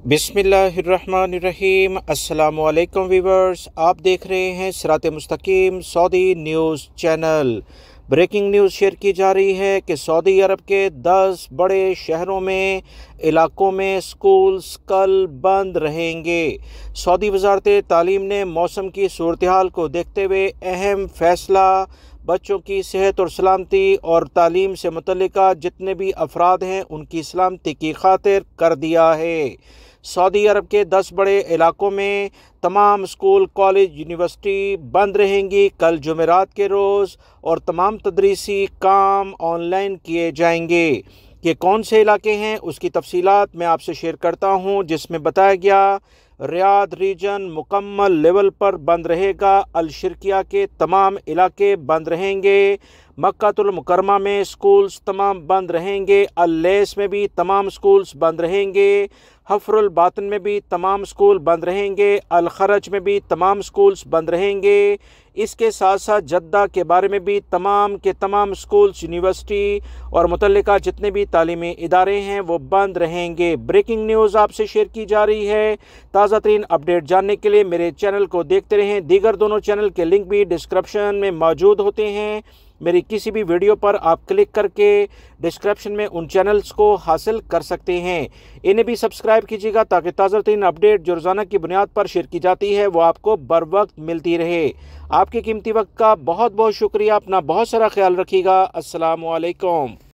बिस्मिल्लाहिर्रहमानिर्रहीम। अस्सलामु अलैकुम वीवर्स, आप देख रहे हैं सिरात मुस्तकीम Saudi news channel. Breaking news share की जा रही है कि सऊदी अरब के 10 बड़े शहरों में इलाकों में स्कूल्स कल बंद रहेंगे। सऊदी वजारत तालीम ने मौसम की सूरत हाल को देखते हुए अहम फैसला बच्चों की सेहत और सलामती और तालीम से मुतल्लिका जितने भी अफराद हैं उनकी सलामती की खातिर कर दिया है। सऊदी अरब के 10 बड़े इलाकों में तमाम स्कूल, कॉलेज, यूनिवर्सिटी बंद रहेंगी कल जुमेरात के रोज़, और तमाम तदरीसी काम ऑनलाइन किए जाएंगे। ये कौन से इलाके हैं उसकी तफसीलात मैं आपसे शेयर करता हूं, जिसमें बताया गया रियाद रीजन मुकम्मल लेवल पर बंद रहेगा। अल-शिरकिया के तमाम इलाके बंद रहेंगे। मक्कातुल मुकरमा में स्कूल्स तमाम बंद रहेंगे। अल-लैस में भी तमाम स्कूल्स बंद रहेंगे। हफ्रुल बातन में भी तमाम स्कूल बंद रहेंगे। अल-खरज में भी तमाम स्कूल्स बंद रहेंगे। इसके साथ साथ जद्दा के बारे में भी तमाम के तमाम स्कूल्स, यूनिवर्सिटी और मुतल्लिका जितने भी तालीमी इदारे हैं वो बंद रहेंगे। ब्रेकिंग न्यूज़ आपसे शेयर की जा रही है। ताज़ा तरीन अपडेट जानने के लिए मेरे चैनल को देखते रहें। दीगर दोनों चैनल के लिंक भी डिस्क्रिप्शन में मौजूद होते हैं। मेरी किसी भी वीडियो पर आप क्लिक करके डिस्क्रिप्शन में उन चैनल्स को हासिल कर सकते हैं। इन्हें भी सब्सक्राइब कीजिएगा ताकि ताज़ा तरीन अपडेट जो रोज़ाना की बुनियाद पर शेयर की जाती है वो आपको बर वक्त मिलती रहे। आपके कीमती वक्त का बहुत बहुत शुक्रिया। अपना बहुत सारा ख्याल रखिएगा। अस्सलामु अलैकुम।